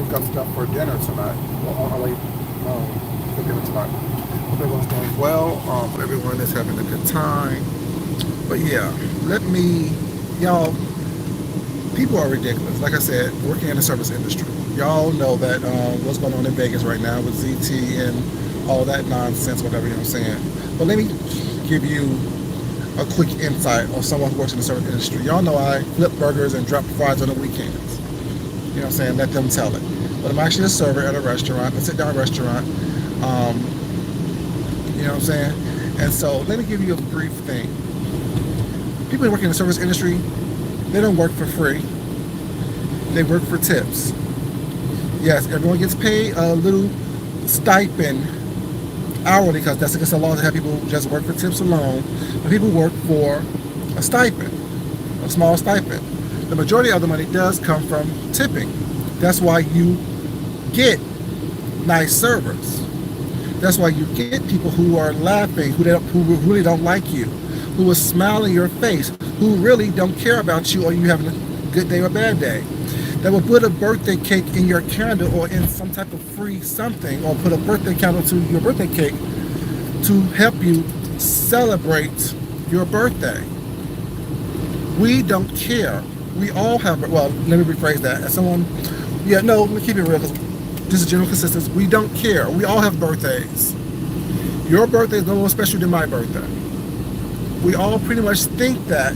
pick up stuff for dinner tonight. Well, on our way for dinner tonight. Hope everyone's doing well. Everyone is having a good time. But yeah, y'all, people are ridiculous. Like I said, working in the service industry. Y'all know that what's going on in Vegas right now with ZT and all that nonsense, whatever, you know what I'm saying. But let me give you a quick insight of someone who works in the service industry. Y'all know I flip burgers and drop fries on the weekends. You know what I'm saying? Let them tell it. But I'm actually a server at a restaurant, a sit-down restaurant. You know what I'm saying? And so let me give you a brief thing. People who work in the service industry, they don't work for free. They work for tips. Yes, everyone gets paid a little stipend hourly because that's against the law to have people just work for tips alone. But people work for a stipend, a small stipend. The majority of the money does come from tipping. That's why you get nice servers. That's why you get people who are laughing, who really don't like you, who will smile in your face, who really don't care about you or you having a good day or bad day. That will put a birthday cake in your candle or in some type of free something, or put a birthday candle to your birthday cake to help you celebrate your birthday. We don't care. We all have, well, let me rephrase that. As someone, let me keep it real, because this is general consistency. We don't care. We all have birthdays. Your birthday is no more special than my birthday. We all pretty much think that,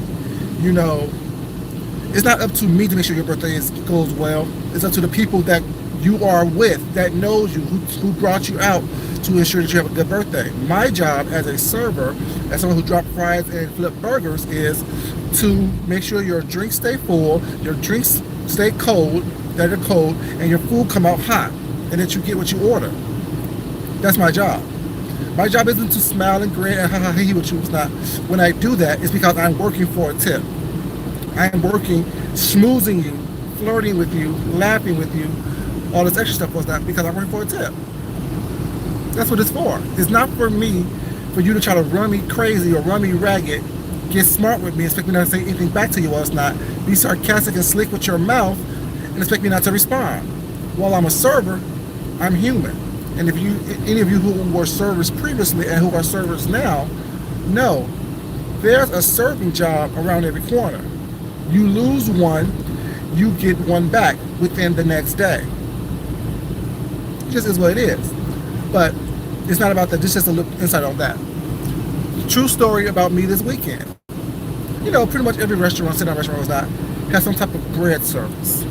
it's not up to me to make sure your birthday goes well. It's up to the people that you are with, that knows you, who brought you out to ensure that you have a good birthday. My job as a server, as someone who drops fries and flip burgers, is to make sure your drinks stay full, your drinks stay cold, that are cold, and your food come out hot, and that you get what you order. That's my job. My job isn't to smile and grin and ha he with you. It's not. When I do that, it's because I'm working for a tip. I am working, schmoozing you, flirting with you, laughing with you. All this extra stuff was not because I'm working for a tip. That's what it's for. It's not for me, for you to try to run me crazy or run me ragged, get smart with me, expect me not to say anything back to you while it's not, be sarcastic and slick with your mouth, and expect me not to respond. While I'm a server, I'm human. And if any of you who were servers previously and who are servers now, know there's a serving job around every corner. You lose one, you get one back within the next day. It just is what it is. But it's not about that. This is just a little insight on that. True story about me this weekend. Pretty much every restaurant, sit-down restaurant was not, has some type of bread service.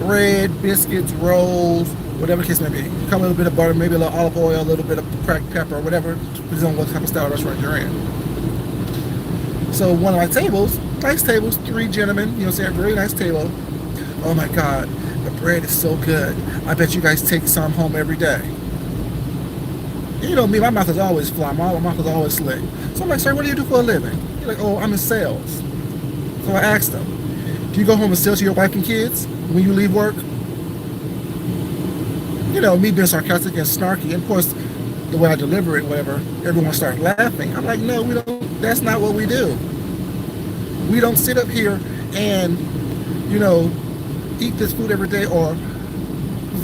Bread, biscuits, rolls, whatever the case may be. Come with a little bit of butter, maybe a little olive oil, a little bit of cracked pepper, whatever, depends on what type of style restaurant you're in. So one of my tables, nice tables, 3 gentlemen, very nice table. Oh my God, the bread is so good. I bet you guys take some home every day. Me, my mouth is always fly, my mouth is always slick. So I'm like, sir, what do you do for a living? You're like, oh, I'm in sales. So I asked them, do you go home and sell to your wife and kids when you leave work? Me being sarcastic and snarky, and of course, the way I deliver it, whatever, everyone starts laughing. I'm like, no, we don't, that's not what we do. We don't sit up here and, eat this food every day, or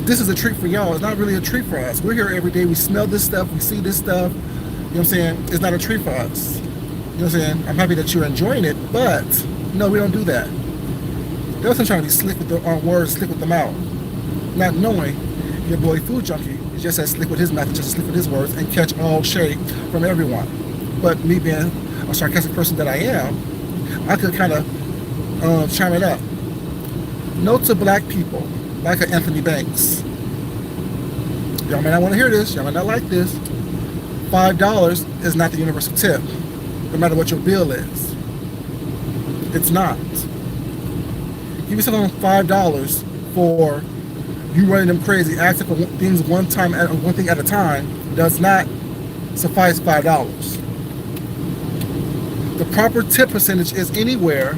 this is a treat for y'all. It's not really a treat for us. We're here every day. We smell this stuff. We see this stuff. You know what I'm saying? It's not a treat for us. You know what I'm saying? I'm happy that you're enjoying it, but no, we don't do that. They wasn't trying to be slick with the words, slick with the mouth. Not knowing your boy Food Junkie is just as slick with his mouth, just as slick with his words, and catch all shade from everyone. But me being a sarcastic person that I am, I could kind of chime it up. Note to black people, like a Anthony Banks. Y'all may not want to hear this. Y'all may not like this. $5 is not the universal tip, no matter what your bill is. It's not. Give yourself on $5 for you running them crazy, asking for things one thing at a time does not suffice $5. The proper tip percentage is anywhere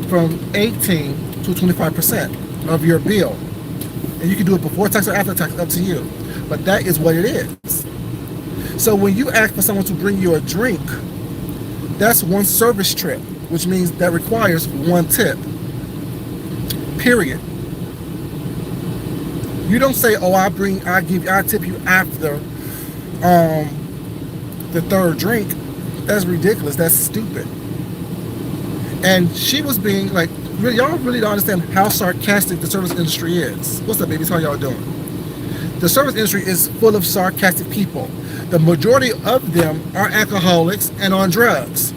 from 18 to 25% of your bill. And you can do it before tax or after tax, up to you. But that is what it is. So when you ask for someone to bring you a drink, that's one service trip, which means that requires one tip. Period. You don't say, "Oh, I tip you after the third drink." That's ridiculous. That's stupid. And she was being like, really, y'all really don't understand how sarcastic the service industry is. What's up, babies? How y'all doing? The service industry is full of sarcastic people. The majority of them are alcoholics and on drugs.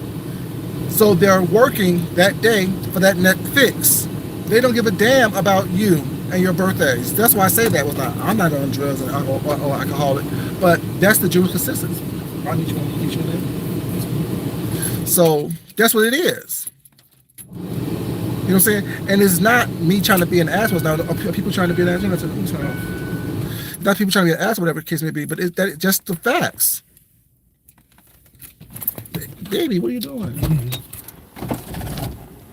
So they're working that day for that net fix. They don't give a damn about you and your birthdays. That's why I say that. I'm not on drugs or alcoholic, but that's the Jewish consistency. I need you to name. So that's what it is. You know what I'm saying? And it's not me trying to be an asshole. Now, people trying to be an asshole. Not people trying to be an asshole, whatever the case may be, but it's just the facts. Baby, what are you doing?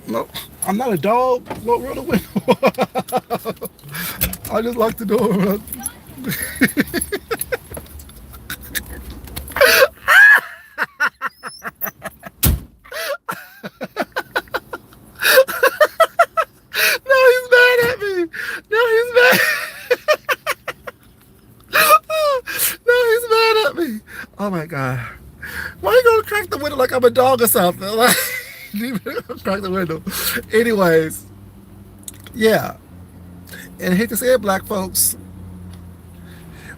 No, I'm not a dog. Roll the window. I just locked the door. Oh my God. Why are you gonna crack the window like I'm a dog or something? Like, crack the window. Anyways, yeah. And I hate to say it, black folks,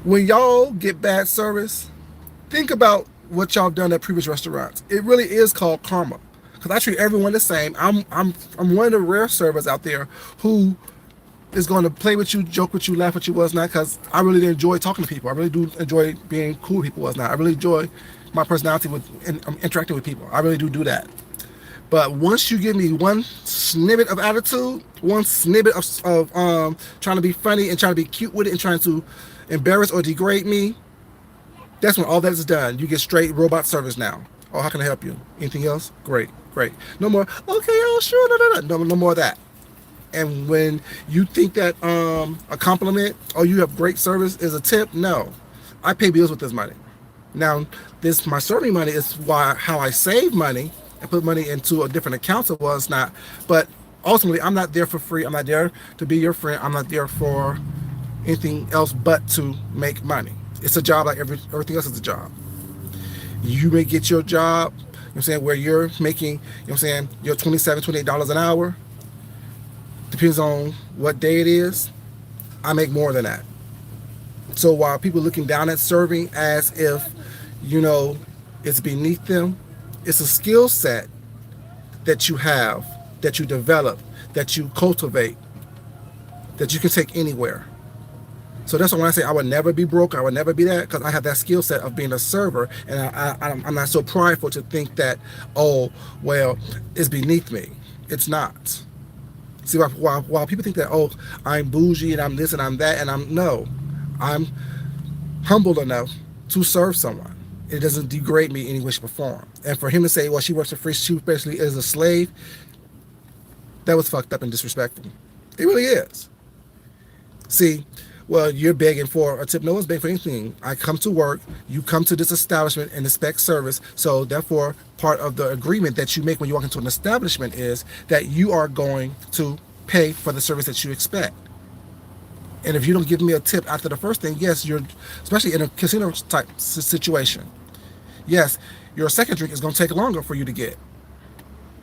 when y'all get bad service, think about what y'all done at previous restaurants. It really is called karma. Because I treat everyone the same. I'm one of the rare servers out there who is going to play with you, joke with you, laugh with you, was not, because I really enjoy talking to people. I really do enjoy being cool with people, was not. I really enjoy my personality with interacting with people. I really do that. But once you give me one snippet of attitude, one snippet of trying to be funny and trying to be cute with it and trying to embarrass or degrade me, that's when all that is done. You get straight robot service now. Oh, how can I help you? Anything else? Great. No more, okay, oh, sure, no more of that. And when you think that a compliment or you have great service is a tip, no. I pay bills with this money. Now, my serving money is how I save money and put money into a different account. It was not. But ultimately, I'm not there for free. I'm not there to be your friend. I'm not there for anything else but to make money. It's a job like everything else is a job. You may get your job, you know what I'm saying, where you're making, you know what I'm saying, your $27, $28 an hour. Depends on what day it is. I make more than that. So while people looking down at serving as if, it's beneath them, it's a skill set that you have, that you develop, that you cultivate, that you can take anywhere. So that's why when I say I would never be broke, I would never be that, because I have that skill set of being a server, and I'm not so prideful to think that, oh, well, it's beneath me. It's not. See, while people think that, oh, I'm bougie and I'm this and I'm that, and I'm humble enough to serve someone. It doesn't degrade me any way, shape, or form. And for him to say, well, she works for free, she basically is a slave, that was fucked up and disrespectful. It really is. See, well, you're begging for a tip. No one's begging for anything. I come to work, you come to this establishment and expect service, so therefore part of the agreement that you make when you walk into an establishment is that you are going to pay for the service that you expect. And if you don't give me a tip after the first thing, yes, you're, especially in a casino type situation, yes, your second drink is going to take longer for you to get.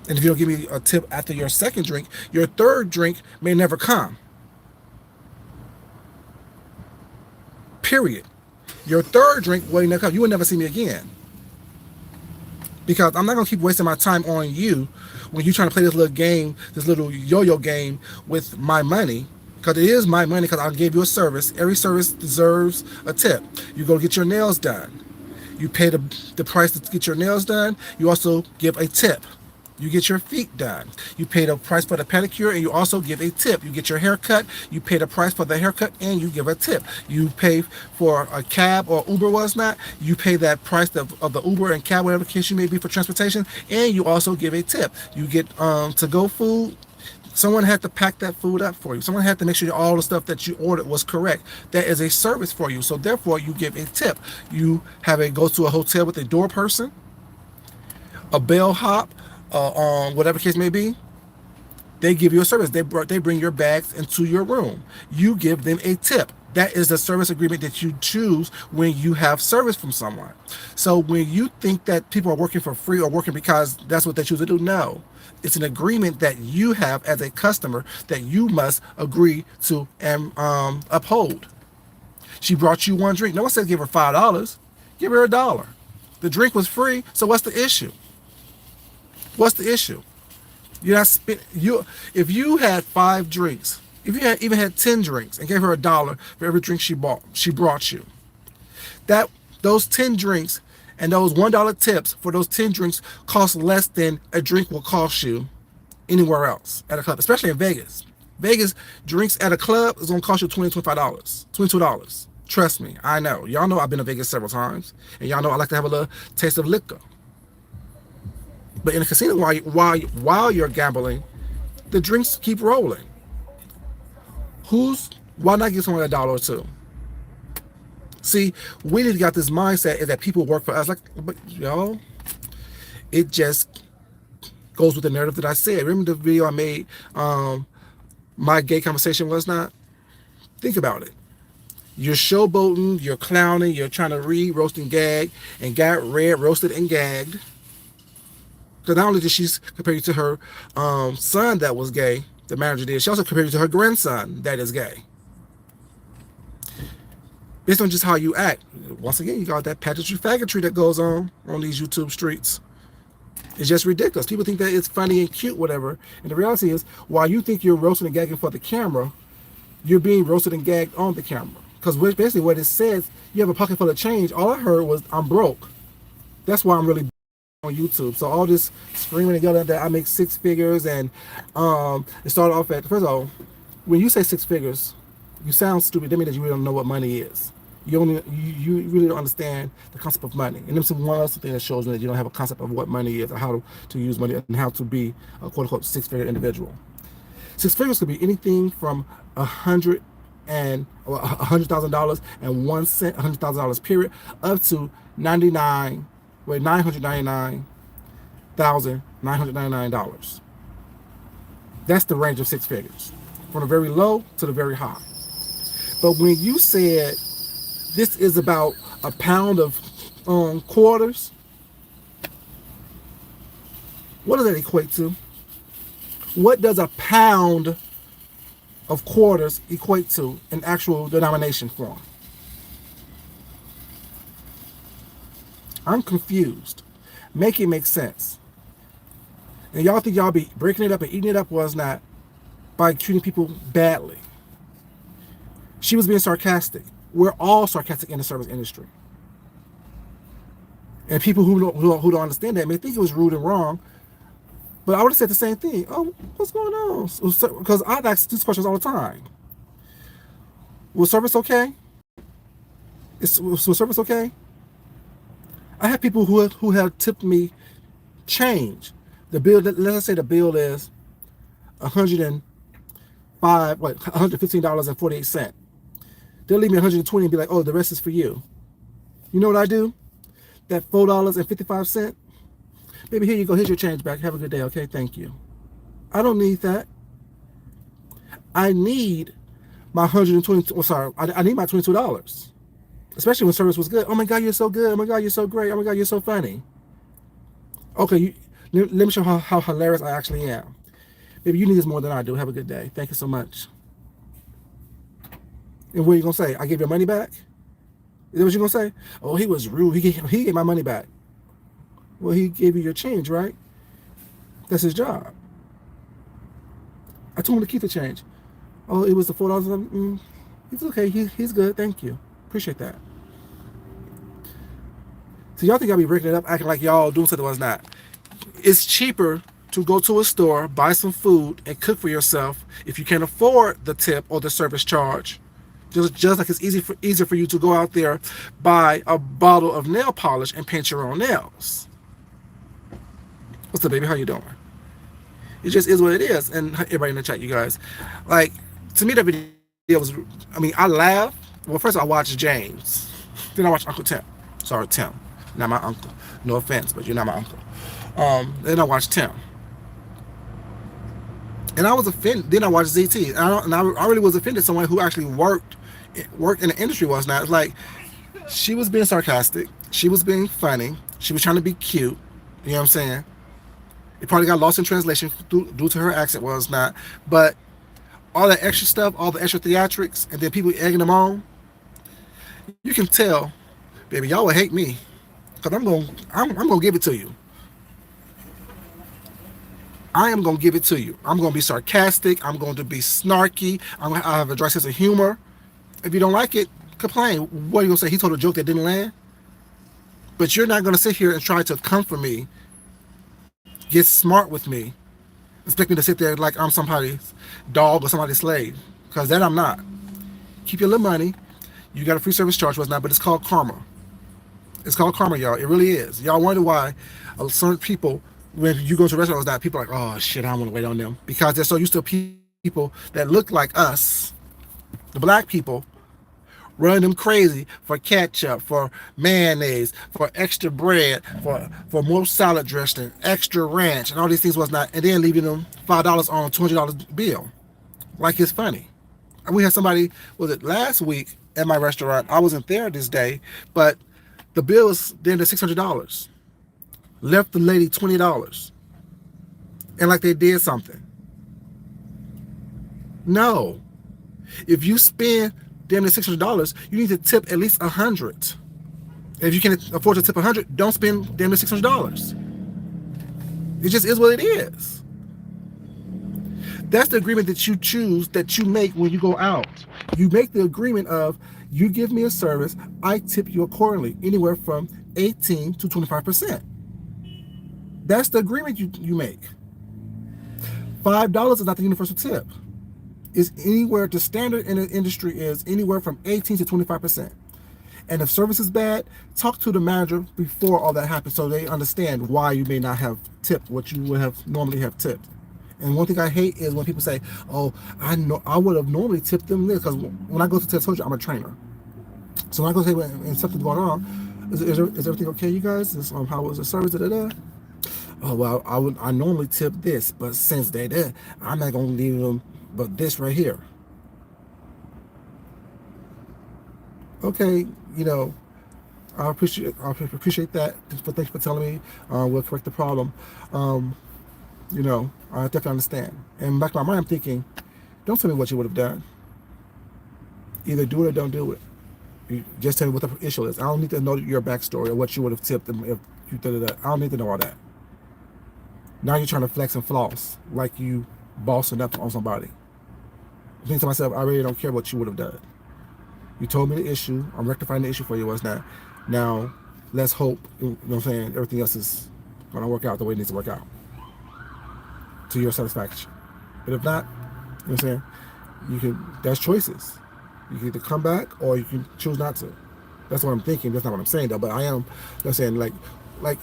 And if you don't give me a tip after your second drink, your third drink may never come. Period. Your third drink will never come. You will never see me again. Because I'm not going to keep wasting my time on you when you're trying to play this little game, this little yo-yo game with my money. Because it is my money, because I gave you a service. Every service deserves a tip. You go get your nails done. You pay the price to get your nails done. You also give a tip. You get your feet done. You pay the price for the pedicure, and you also give a tip. You get your hair cut. You pay the price for the haircut, and you give a tip. You pay for a cab or Uber, was not. You pay that price of the Uber and cab, whatever the case you may be, for transportation, and you also give a tip. You get to-go food. Someone had to pack that food up for you. Someone had to make sure all the stuff that you ordered was correct. That is a service for you. So therefore, you give a tip. You go to a hotel with a door person, a bellhop, whatever case may be. They give you a service. They bring your bags into your room. You give them a tip. That is the service agreement that you choose when you have service from someone. So when you think that people are working for free or working because that's what they choose to do, no. It's an agreement that you have as a customer that you must agree to and uphold. She brought you one drink. No one said give her $5. Give her $1. The drink was free, so what's the issue? What's the issue? You're not you if you had 5 drinks, if you had even had 10 drinks and gave her $1 for every drink she brought you, that those 10 drinks and those $1 tips for those 10 drinks cost less than a drink will cost you anywhere else at a club, especially in Vegas. Vegas drinks at a club is gonna cost you $20, $25, $22. Trust me, I know. Y'all know I've been to Vegas several times, and y'all know I like to have a little taste of liquor. But in a casino, while you're gambling, the drinks keep rolling. Why not give someone $1 or two? See, we need to got this mindset is that people work for us. Like, but y'all, it just goes with the narrative that I said. Remember the video I made? My gay conversation was not. Think about it. You're showboating, you're clowning, you're trying to read, roast, and gag, and got read, roasted, and gagged. Because not only did she compare you to her son that was gay, the manager did, she also compared you to her grandson that is gay. Based on just how you act. Once again, you got that pageantry faggotry that goes on these YouTube streets. It's just ridiculous. People think that it's funny and cute, whatever. And the reality is, while you think you're roasting and gagging for the camera, you're being roasted and gagged on the camera. Because basically what it says, you have a pocket full of change. All I heard was, I'm broke. That's why I'm really on YouTube. So all this screaming and yelling that I make 6 figures and it started off at, first of all, when you say 6 figures, you sound stupid. That means that you really don't know what money is. You really don't understand the concept of money. And there's one other thing that shows me that you don't have a concept of what money is or how to use money and how to be a quote unquote 6-figure individual. 6 figures could be anything from $100,000 and $100,000 period up to $999,999. That's the range of 6 figures, from the very low to the very high. But when you said this is about a pound of quarters, what does that equate to? What does a pound of quarters equate to in actual denomination form? I'm confused. Make it make sense. And y'all think y'all be breaking it up and eating it up, was not by treating people badly. She was being sarcastic. We're all sarcastic in the service industry. And people who don't understand that may think it was rude and wrong. But I would have said the same thing. Oh, what's going on? Because I ask these questions all the time. Was service okay? Was service okay? I have people who have tipped me change. The bill, let's say the bill is $115.48. They'll leave me $120 and be like, oh, the rest is for you. You know what I do? That $4.55. Baby, here you go. Here's your change back. Have a good day. Okay, thank you. I don't need that. I need my $120. Well, sorry, I need my $22. Especially when service was good. Oh my God, you're so good. Oh my God, you're so great. Oh my God, you're so funny. Okay, let me show how hilarious I actually am. Baby, you need this more than I do. Have a good day. Thank you so much. And what are you gonna say? I gave your money back? Is that what you're gonna say? Oh, he was rude. He gave my money back. Well, he gave you your change, right? That's his job. I told him to keep the change. Oh, it was the $4. It's okay. He's good. Thank you. Appreciate that. So y'all think I'll be breaking it up, acting like y'all doing something was not. It's cheaper to go to a store, buy some food, and cook for yourself if you can't afford the tip or the service charge. Just like it's easier for you to go out there, buy a bottle of nail polish and paint your own nails. What's up, baby? How you doing? It just is what it is. And everybody in the chat, you guys. Like, to me, that video was, I laughed. Well, first I watched James. Then I watched Uncle Tim. Sorry, Tim. Not my uncle. No offense, but you're not my uncle. Then I watched Tim. And I was offended. Then I watched ZT. And I really was offended someone who actually worked work in the industry was not. It's like she was being sarcastic. She was being funny. She was trying to be cute. You know what I'm saying? It probably got lost in translation due to her accent was not. But all that extra stuff, all the extra theatrics, and then people egging them on, you can tell, baby, y'all will hate me. Cause I'm gonna give it to you. I am gonna give it to you. I'm gonna be sarcastic. I'm going to be snarky. I have a dry sense of humor. If you don't like it, complain. What are you gonna say? He told a joke that didn't land. But you're not gonna sit here and try to comfort me, get smart with me, expect me to sit there like I'm somebody's dog or somebody's slave. Cause that I'm not. Keep your little money. You got a free service charge, what's not, but it's called karma. It's called karma, y'all. It really is. Y'all wonder why certain people, when you go to a restaurant, that people are like, oh shit, I don't want to wait on them because they're so used to people that look like us, the black people, running them crazy for ketchup, for mayonnaise, for extra bread, for more salad dressing, extra ranch, and all these things was not, and then leaving them $5 on a $200 bill, like it's funny. And we had somebody, was it last week at my restaurant? I wasn't there this day, but the bill was then to $600. Left the lady $20, and like they did something. No, if you spend damn near $600, you need to tip at least $100. If you can afford to tip $100, don't spend damn near $600. It just is what it is. That's the agreement that you choose, that you make when you go out. You make the agreement of, you give me a service, I tip you accordingly, anywhere from 18 to 25%. That's the agreement you make. $5 is not the universal tip. It's anywhere, the standard in the industry is anywhere from 18 to 25%. And if service is bad, talk to the manager before all that happens so they understand why you may not have tipped what you would have normally have tipped. And one thing I hate is when people say, oh, I know I would have normally tipped them this, because when I go to, I told you I'm a trainer. So when I go to say, when something's going on, is everything okay, you guys? How was the service? Oh, well, I normally tip this, but since they did, I'm not going to leave them but this right here. Okay, I appreciate that. Thanks for telling me. We'll correct the problem. I definitely understand. And back in my mind, I'm thinking, don't tell me what you would have done. Either do it or don't do it. You just tell me what the issue is. I don't need to know your backstory or what you would have tipped them if you did it. I don't need to know all that. Now you're trying to flex and floss like you bossing up on somebody. I think to myself, I really don't care what you would have done. You told me the issue. I'm rectifying the issue for you. What's that? Now, let's hope, what I'm saying, everything else is going to work out the way it needs to work out to your satisfaction. But if not, what I'm saying, there's choices. You can either come back or you can choose not to. That's what I'm thinking. That's not what I'm saying, though. But I am, I'm saying, like,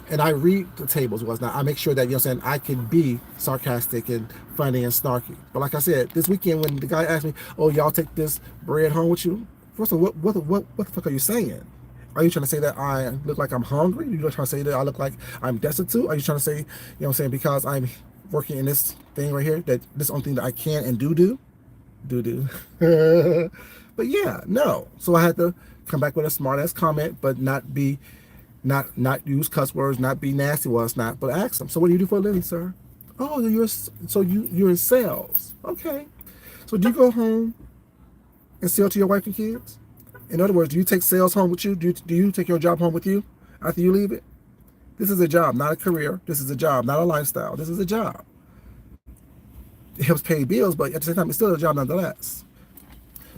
and I read the tables, whatnot. I make sure that, I can be sarcastic and funny and snarky. But like I said, this weekend when the guy asked me, oh, y'all take this bread home with you? First of all, what the fuck are you saying? Are you trying to say that I look like I'm hungry? Are you trying to say that I look like I'm destitute? Are you trying to say, because I'm working in this thing right here, that this is the only thing that I can and do? But yeah, no. So I had to come back with a smart ass comment, but not use cuss words, not be nasty, it's not, but ask them. So what do you do for a living, sir? Oh, you're in sales. Okay. So do you go home and sell to your wife and kids? In other words, do you take sales home with you? Do you take your job home with you after you leave it? This is a job, not a career. This is a job, not a lifestyle. This is a job. It helps pay bills, but at the same time, it's still a job nonetheless.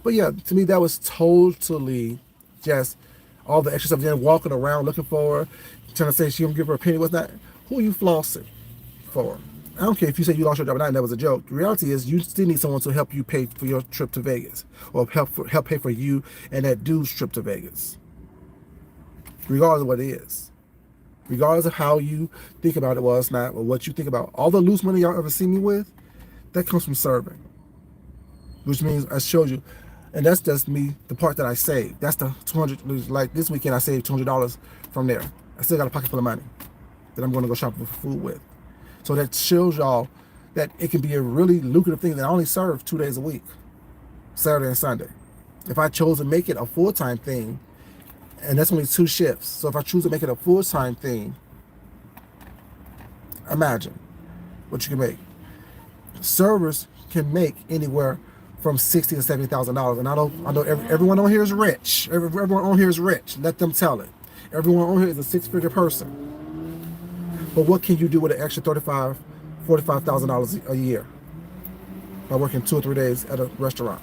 But yeah, to me, that was totally just all the extra stuff. Then walking around looking for her, trying to say she don't give her opinion. What's that? Who are you flossing for? I don't care if you say you lost your job or not, and that was a joke. The reality is you still need someone to help you pay for your trip to Vegas, or help pay for you and that dude's trip to Vegas. Regardless of what it is. Regardless of how you think about it, it's not, or what you think about. All the loose money y'all ever see me with, that comes from serving. Which means I showed you, and that's just me, the part that I saved. That's the $200, like this weekend I saved $200 from there. I still got a pocket full of money that I'm going to go shopping for food with. So that shows y'all that it can be a really lucrative thing that I only serve 2 days a week, Saturday and Sunday. If I chose to make it a full-time thing, and that's only 2 shifts. So if I choose to make it a full-time thing, imagine what you can make. Servers can make anywhere from $60,000 to $70,000, and I know everyone on here is rich. Everyone on here is rich. Let them tell it. Everyone on here is a 6-figure person. But what can you do with an extra $35,000, $45,000 a year by working 2 or 3 days at a restaurant,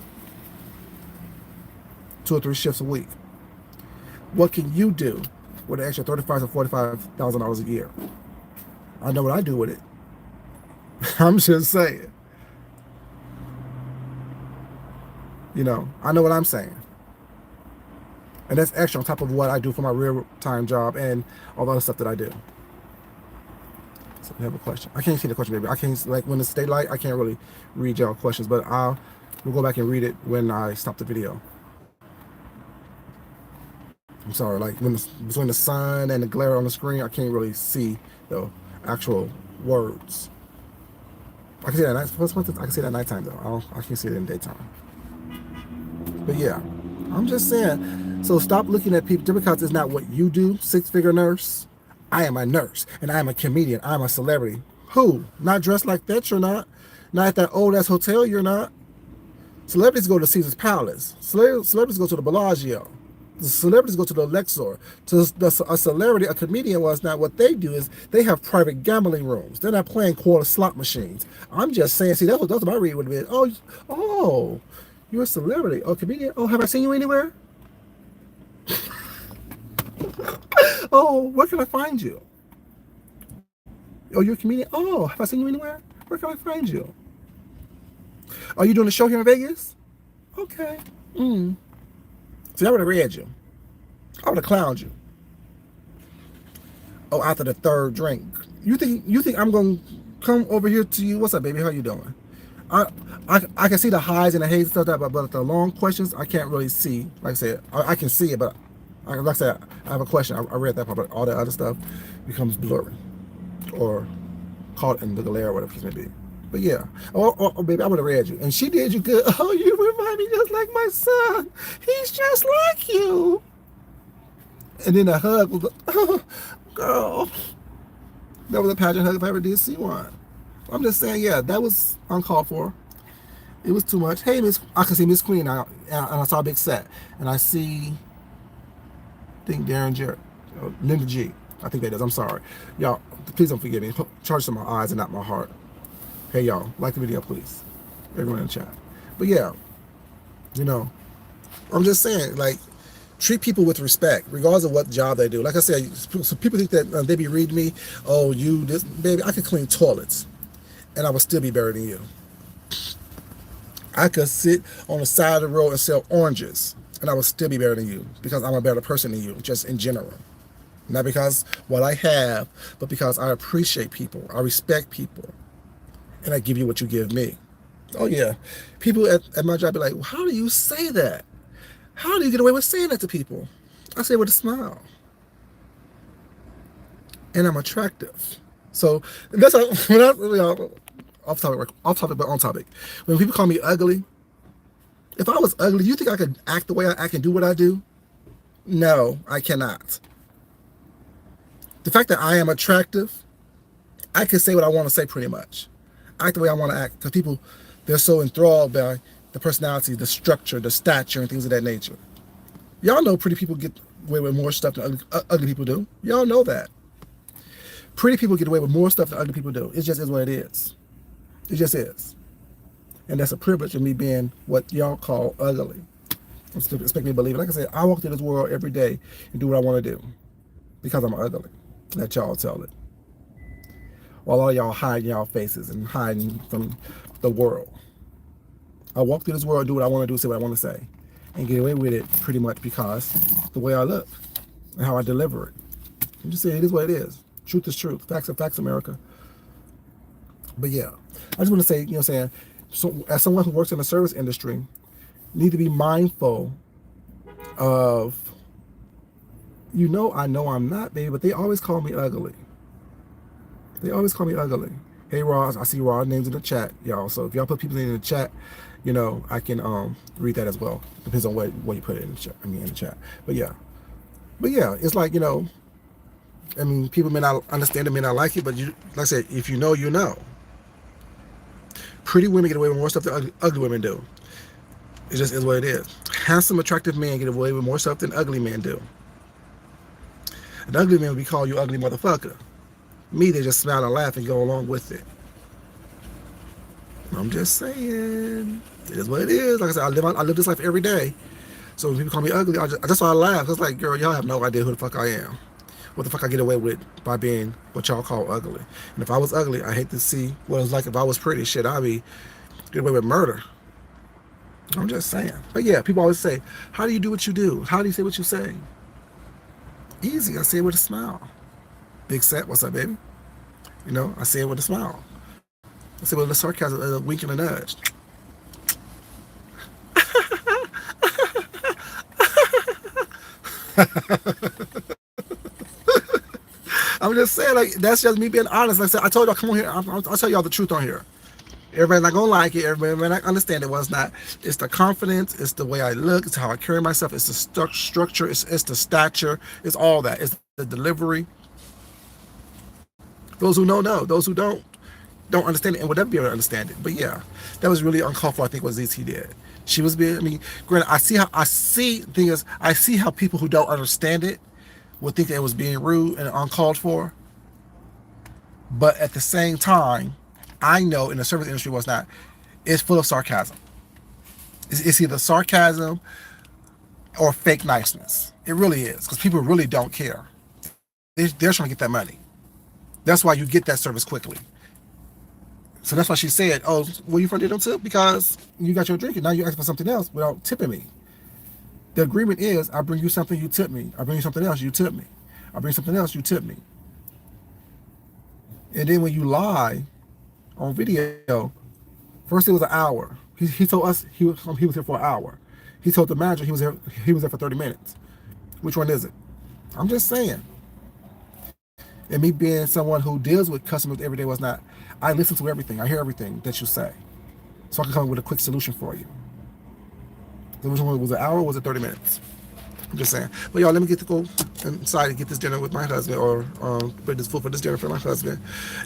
2 or 3 shifts a week? What can you do with an extra $35,000 to $45,000 a year? I know what I do with it. I'm just saying. I know what I'm saying. And that's extra on top of what I do for my real-time job and all the other stuff that I do. So we have a question. I can't see the question, baby. I can't, like, when it's daylight, I can't really read y'all questions, but we'll go back and read it when I stop the video. I'm sorry, like, between the sun and the glare on the screen, I can't really see the actual words. I can see that I can see that at nighttime though. I can't see it in daytime. But yeah, I'm just saying. So stop looking at people just because it's not what you do. 6-figure nurse. I am a nurse, and I am a comedian. I'm a celebrity. Who? Not dressed like that, you're not. Not at that old ass hotel, you're not. Celebrities go to Caesar's Palace. Celebrities go to the Bellagio. The celebrities go to the Luxor. A celebrity, a comedian was not. What they do is they have private gambling rooms. They're not playing quarter slot machines. I'm just saying, see, that's what my read would have been. Oh, you're a celebrity. Oh, comedian. Oh, have I seen you anywhere? Oh, where can I find you? Oh, you're a comedian. Oh, have I seen you anywhere? Where can I find you? Are you doing a show here in Vegas? Okay. See, I would have read you. I would have clowned you. Oh, after the 3rd drink. You think I'm gonna come over here to you? What's up, baby? How you doing? I can see the highs and the haze and stuff, but the long questions I can't really see. Like I said, I can see it, but like I said, I have a question. I read that part, but all that other stuff becomes blurry or caught in the glare, or whatever it may be. But yeah, oh baby, I would have read you, and she did you good. Oh, you remind me just like my son. He's just like you. And then the hug was, oh, girl, that was a pageant hug if I ever did see one. I'm just saying, yeah, that was uncalled for. It was too much. Hey, I can see Miss Queen now, and I saw a big set, and I see, I think Darren Jarrett, Linda G. I think that is. I'm sorry, y'all. Please don't forgive me. Charge to my eyes and not my heart. Hey, y'all, like the video, please. Everyone in the chat. But yeah, I'm just saying, like, treat people with respect, regardless of what job they do. Like I said, so people think that they be reading me. Oh, this baby, I could clean toilets, and I would still be better than you. I could sit on the side of the road and sell oranges, and I would still be better than you because I'm a better person than you, just in general. Not because what I have, but because I appreciate people, I respect people, and I give you what you give me. Oh yeah, people at my job be like, well, how do you say that? How do you get away with saying that to people? I say it with a smile. And I'm attractive. So that's off topic, but on topic. When people call me ugly, if I was ugly, you think I could act the way I act and do what I do? No, I cannot. The fact that I am attractive, I can say what I want to say pretty much. Act the way I want to act. Because people, they're so enthralled by the personality, the structure, the stature, and things of that nature. Y'all know pretty people get away with more stuff than ugly people do. Y'all know that. Pretty people get away with more stuff than ugly people do. It just is what it is. It just is. And that's a privilege of me being what y'all call ugly. Expect me to believe it. Like I said, I walk through this world every day and do what I want to do because I'm ugly. Let y'all tell it. While all y'all hiding y'all faces and hiding from the world. I walk through this world and do what I want to do, say what I want to say, and get away with it pretty much because the way I look and how I deliver it. I'm just saying, it is what it is. Truth is truth. Facts are facts, America. But yeah, I just want to say, so as someone who works in the service industry, you need to be mindful of, I know I'm not, baby, but they always call me ugly. They always call me ugly. Hey, Ross, I see Ross names in the chat, y'all. So if y'all put people's names in the chat, I can read that as well. Depends on what you put it in the chat. In the chat. But yeah, it's like, people may not understand it, may not like it, but like I said, if you know, you know. Pretty women get away with more stuff than ugly women do. It just is what it is. Handsome, attractive men get away with more stuff than ugly men do. An ugly man would be called you ugly motherfucker. Me, they just smile and laugh and go along with it. I'm just saying. It is what it is. Like I said, I live this life every day. So when people call me ugly, that's why I laugh. It's like, girl, y'all have no idea who the fuck I am. What the fuck I get away with by being what y'all call ugly. And if I was ugly, I hate to see what it was like if I was pretty. Shit, I'd be get away with murder. I'm just saying. But yeah, people always say, how do you do what you do? How do you say what you say? Easy. I say it with a smile. Big set, what's up, baby? I say it with a smile. I say it with a sarcasm, a wink and a nudge. I'm just saying, like, that's just me being honest. Like I said, I told y'all, come on here. I'll tell y'all the truth on here. Everybody's not gonna like it. Everybody may not understand it. Well, it's not. It's the confidence. It's the way I look. It's how I carry myself. It's the structure. It's the stature. It's all that. It's the delivery. Those who know. Those who don't understand it and would never be able to understand it. But yeah, that was really uncalled for. I think what ZT did. She was being. Granted, I see how people who don't understand it would think that it was being rude and uncalled for. But at the same time, I know in the service industry was not. It's full of sarcasm. It's either sarcasm or fake niceness. It really is, because people really don't care. They're trying to get that money. That's why you get that service quickly. So that's why she said, "Oh, were you from there don't tip? Because you got your drink and now you ask for something else without tipping me." The agreement is, I bring you something, you tip me. I bring you something else, you tip me. I bring something else, you tip me. And then when you lie on video, first it was an hour. He told us he was here for an hour. He told the manager he was there for 30 minutes. Which one is it? I'm just saying. And me being someone who deals with customers every day was not. I listen to everything. I hear everything that you say, so I can come up with a quick solution for you. So which one was it, an hour or was it 30 minutes? I'm just saying. But y'all, let me get to go inside and get this dinner with my husband, or put this food for this dinner for my husband.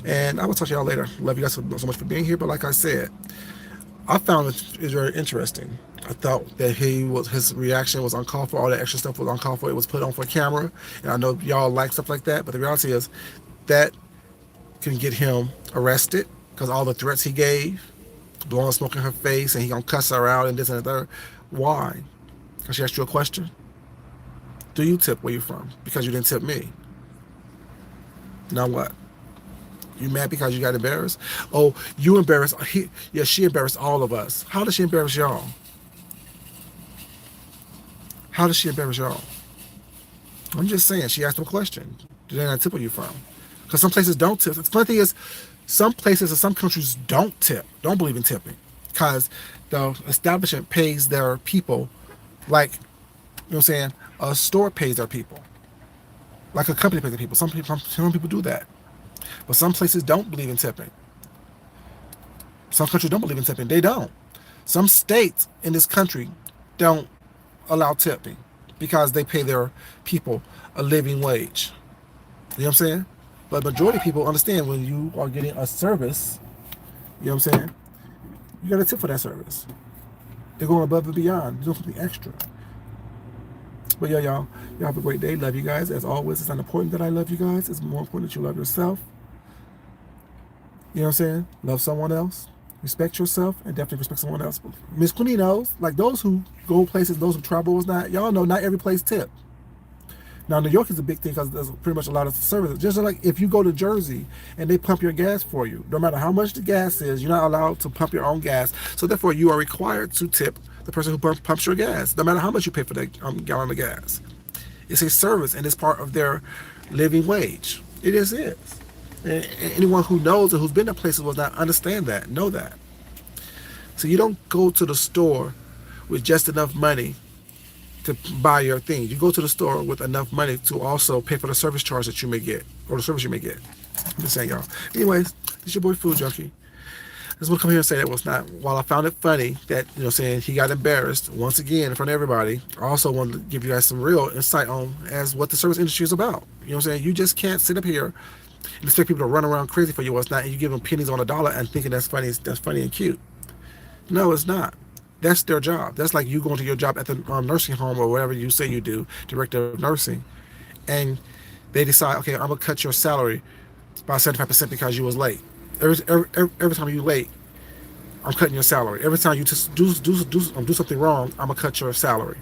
And I will talk to y'all later. Love you guys so much for being here. But like I said, I found it very interesting. I thought that his reaction was uncalled for. All that extra stuff was uncalled for. It was put on for camera. And I know y'all like stuff like that. But the reality is that can get him arrested, because all the threats he gave, blowing smoke in her face, and he gonna cuss her out and this and the third. Why? Because she asked you a question. Do you tip where you from? Because you didn't tip me. Now what? You mad because you got embarrassed? Oh, you embarrassed. She embarrassed all of us. How does she embarrass y'all? How does she embarrass y'all? I'm just saying, she asked him a question. Do they not tip where you from? Because some places don't tip. The funny thing is, some places and some countries don't tip, don't believe in tipping, because the establishment pays their people like, you know what I'm saying, a store pays their people, like a company pays their people. Some people do that. But some places don't believe in tipping. Some countries don't believe in tipping. They don't. Some states in this country don't allow tipping because they pay their people a living wage. You know what I'm saying? But majority of people understand when you are getting a service, you know what I'm saying, you got to tip for that service. They're going above and beyond. They're doing something extra. But yeah, y'all have a great day. Love you guys. As always, it's not important that I love you guys. It's more important that you love yourself. You know what I'm saying? Love someone else. Respect yourself, and definitely respect someone else. Miss Queenie knows, like those who go places, those who travel, y'all know not every place tip. Now, New York is a big thing because there's pretty much a lot of services. Just like if you go to Jersey and they pump your gas for you, no matter how much the gas is, you're not allowed to pump your own gas. So therefore, you are required to tip the person who pumps your gas, no matter how much you pay for that gallon of gas. It's a service, and it's part of their living wage. It is. And anyone who knows and who's been to places will not understand that, know that. So you don't go to the store with just enough money to buy your thing. You go to the store with enough money to also pay for the service charge that you may get, or the service you may get. I'm just saying, y'all. Anyways, it's your boy Food Junkie. just want to come here and say that was not. While I found it funny that saying he got embarrassed once again in front of everybody, I also wanted to give you guys some real insight on as what the service industry is about. You know what I'm saying? You just can't sit up here and expect people to run around crazy for you. What's not, and you give them pennies on a dollar and thinking that's funny. That's funny and cute. No, it's not. That's their job. That's like you going to your job at the nursing home or whatever you say you do, director of nursing, and they decide, okay, I'm gonna cut your salary by 75% because you was late. Every time you late, I'm cutting your salary. Every time you just do something wrong, I'm gonna cut your salary.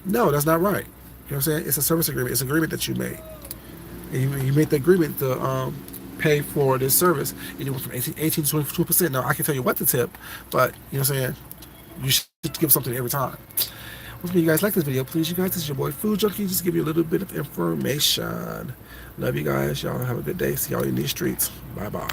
No, that's not right. You know what I'm saying? It's a service agreement. It's an agreement that you made. And you made the agreement to pay for this service, and you went from 18 to 22%. Now I can tell you what to tip, but you know what I'm saying? You should give something every time. If you guys like this video, please, you guys, this is your boy Food Junkie. Just give you a little bit of information. Love you guys. Y'all have a good day. See y'all in these streets. Bye bye.